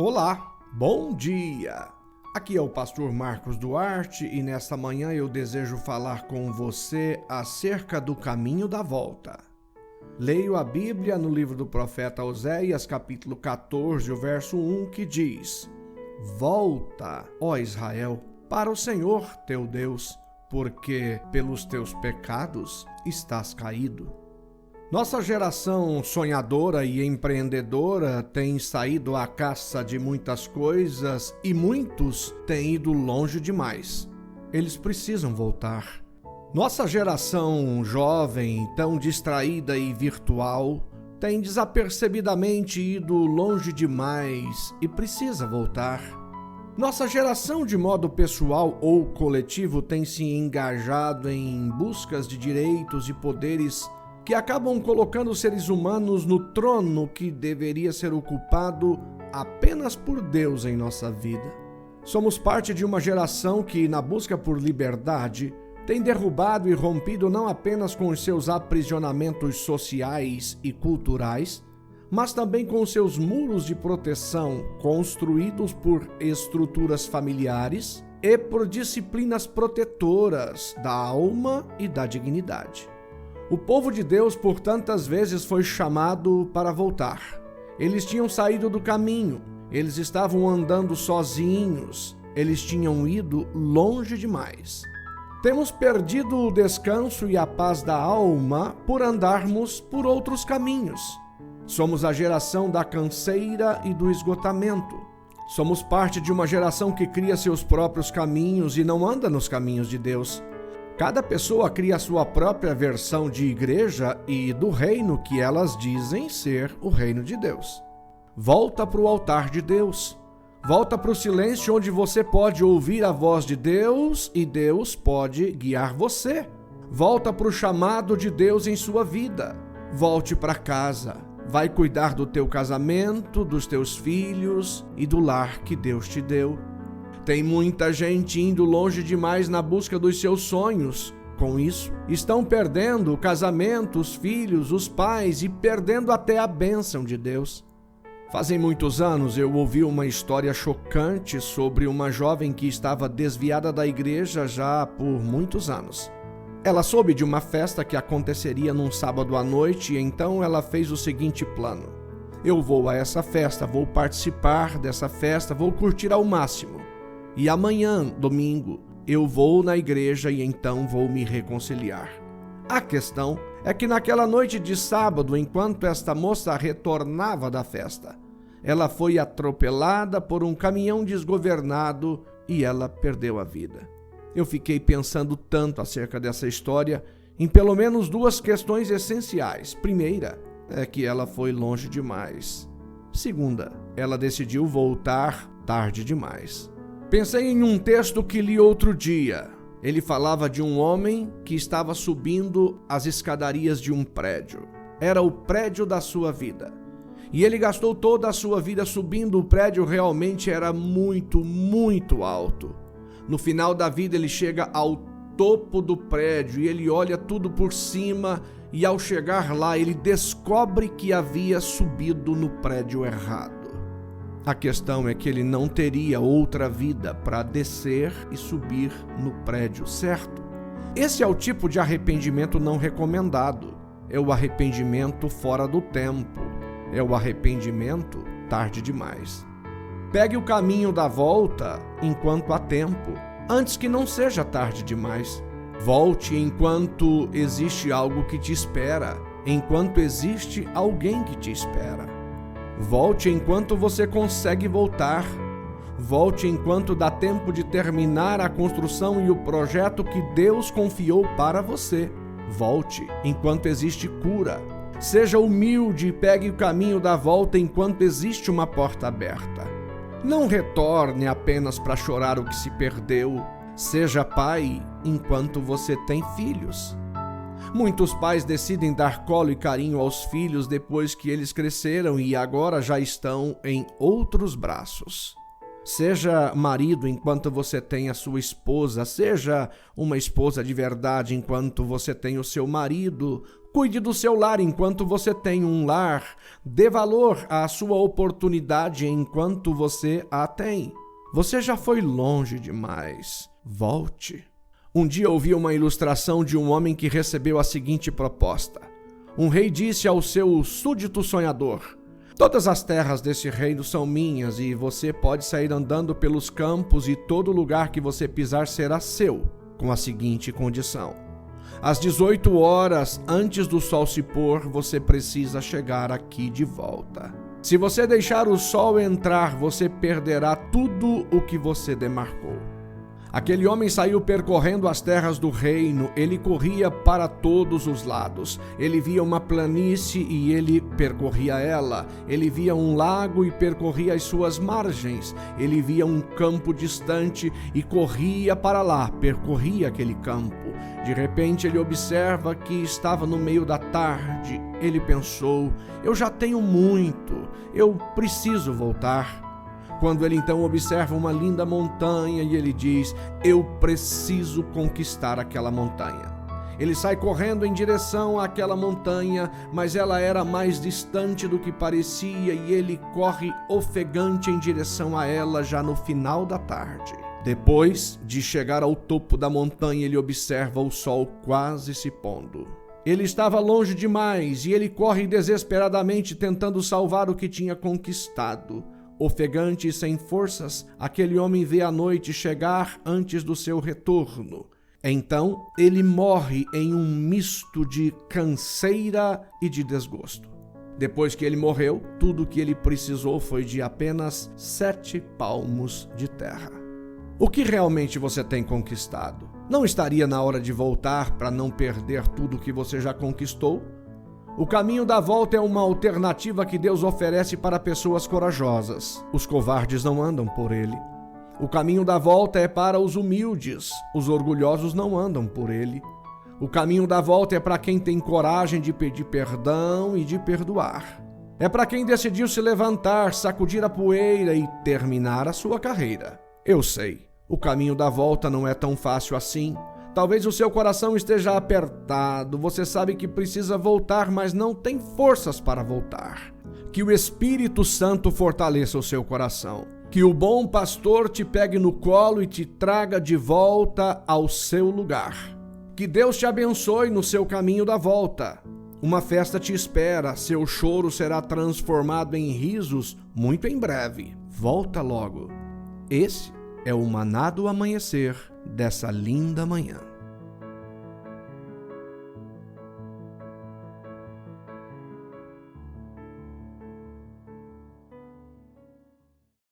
Olá, bom dia! Aqui é o pastor Marcos Duarte e nesta manhã eu desejo falar com você acerca do caminho da volta. Leio a Bíblia no livro do profeta Oséias, capítulo 14, o verso 1, que diz: Volta, ó Israel, para o Senhor teu Deus, porque pelos teus pecados estás caído. Nossa geração sonhadora e empreendedora tem saído à caça de muitas coisas e muitos têm ido longe demais. Eles precisam voltar. Nossa geração jovem, tão distraída e virtual, tem desapercebidamente ido longe demais e precisa voltar. Nossa geração, de modo pessoal ou coletivo, tem se engajado em buscas de direitos e poderes que acabam colocando os seres humanos no trono que deveria ser ocupado apenas por Deus em nossa vida. Somos parte de uma geração que, na busca por liberdade, tem derrubado e rompido não apenas com os seus aprisionamentos sociais e culturais, mas também com seus muros de proteção construídos por estruturas familiares e por disciplinas protetoras da alma e da dignidade. O povo de Deus por tantas vezes foi chamado para voltar. Eles tinham saído do caminho, eles estavam andando sozinhos, eles tinham ido longe demais. Temos perdido o descanso e a paz da alma por andarmos por outros caminhos. Somos a geração da canseira e do esgotamento. Somos parte de uma geração que cria seus próprios caminhos e não anda nos caminhos de Deus. Cada pessoa cria a sua própria versão de igreja e do reino que elas dizem ser o reino de Deus. Volta para o altar de Deus. Volta para o silêncio onde você pode ouvir a voz de Deus e Deus pode guiar você. Volta para o chamado de Deus em sua vida. Volte para casa. Vai cuidar do teu casamento, dos teus filhos e do lar que Deus te deu. Tem muita gente indo longe demais na busca dos seus sonhos. Com isso, estão perdendo o casamento, os filhos, os pais e perdendo até a bênção de Deus. Fazem muitos anos eu ouvi uma história chocante sobre uma jovem que estava desviada da igreja já por muitos anos. Ela soube de uma festa que aconteceria num sábado à noite e então ela fez o seguinte plano: eu vou a essa festa, vou participar dessa festa, vou curtir ao máximo. E amanhã, domingo, eu vou na igreja e então vou me reconciliar. A questão é que naquela noite de sábado, enquanto esta moça retornava da festa, ela foi atropelada por um caminhão desgovernado e ela perdeu a vida. Eu fiquei pensando tanto acerca dessa história em pelo menos duas questões essenciais. Primeira, é que ela foi longe demais. Segunda, ela decidiu voltar tarde demais. Pensei em um texto que li outro dia. Ele falava de um homem que estava subindo as escadarias de um prédio. Era o prédio da sua vida. E ele gastou toda a sua vida subindo. O prédio realmente era muito, muito alto. No final da vida ele chega ao topo do prédio e ele olha tudo por cima e ao chegar lá ele descobre que havia subido no prédio errado. A questão é que ele não teria outra vida para descer e subir no prédio certo. Esse é o tipo de arrependimento não recomendado. É o arrependimento fora do tempo. É o arrependimento tarde demais. Pegue o caminho da volta enquanto há tempo, antes que não seja tarde demais. Volte enquanto existe algo que te espera, enquanto existe alguém que te espera. Volte enquanto você consegue voltar. Volte enquanto dá tempo de terminar a construção e o projeto que Deus confiou para você. Volte enquanto existe cura. Seja humilde e pegue o caminho da volta enquanto existe uma porta aberta. Não retorne apenas para chorar o que se perdeu. Seja pai enquanto você tem filhos. Muitos pais decidem dar colo e carinho aos filhos depois que eles cresceram e agora já estão em outros braços. Seja marido enquanto você tem a sua esposa, seja uma esposa de verdade enquanto você tem o seu marido. Cuide do seu lar enquanto você tem um lar. Dê valor à sua oportunidade enquanto você a tem. Você já foi longe demais. Volte. Um dia ouvi uma ilustração de um homem que recebeu a seguinte proposta. Um rei disse ao seu súdito sonhador: todas as terras desse reino são minhas e você pode sair andando pelos campos e todo lugar que você pisar será seu, com a seguinte condição: às 18 horas antes do sol se pôr, você precisa chegar aqui de volta. Se você deixar o sol entrar, você perderá tudo o que você demarcou. Aquele homem saiu percorrendo as terras do reino, ele corria para todos os lados. Ele via uma planície e ele percorria ela. Ele via um lago e percorria as suas margens. Ele via um campo distante e corria para lá, percorria aquele campo. De repente ele observa que estava no meio da tarde. Ele pensou: eu já tenho muito, eu preciso voltar. Quando ele então observa uma linda montanha e ele diz: eu preciso conquistar aquela montanha. Ele sai correndo em direção àquela montanha, mas ela era mais distante do que parecia e ele corre ofegante em direção a ela já no final da tarde. Depois de chegar ao topo da montanha, ele observa o sol quase se pondo. Ele estava longe demais e ele corre desesperadamente tentando salvar o que tinha conquistado. Ofegante e sem forças, aquele homem vê a noite chegar antes do seu retorno. Então, ele morre em um misto de canseira e de desgosto. Depois que ele morreu, tudo o que ele precisou foi de apenas 7 palmos de terra. O que realmente você tem conquistado? Não estaria na hora de voltar para não perder tudo o que você já conquistou? O caminho da volta é uma alternativa que Deus oferece para pessoas corajosas. Os covardes não andam por ele. O caminho da volta é para os humildes. Os orgulhosos não andam por ele. O caminho da volta é para quem tem coragem de pedir perdão e de perdoar. É para quem decidiu se levantar, sacudir a poeira e terminar a sua carreira. Eu sei, o caminho da volta não é tão fácil assim. Talvez o seu coração esteja apertado, você sabe que precisa voltar, mas não tem forças para voltar. Que o Espírito Santo fortaleça o seu coração. Que o bom pastor te pegue no colo e te traga de volta ao seu lugar. Que Deus te abençoe no seu caminho da volta. Uma festa te espera, seu choro será transformado em risos muito em breve. Volta logo. Esse é o maná do amanhecer dessa linda manhã.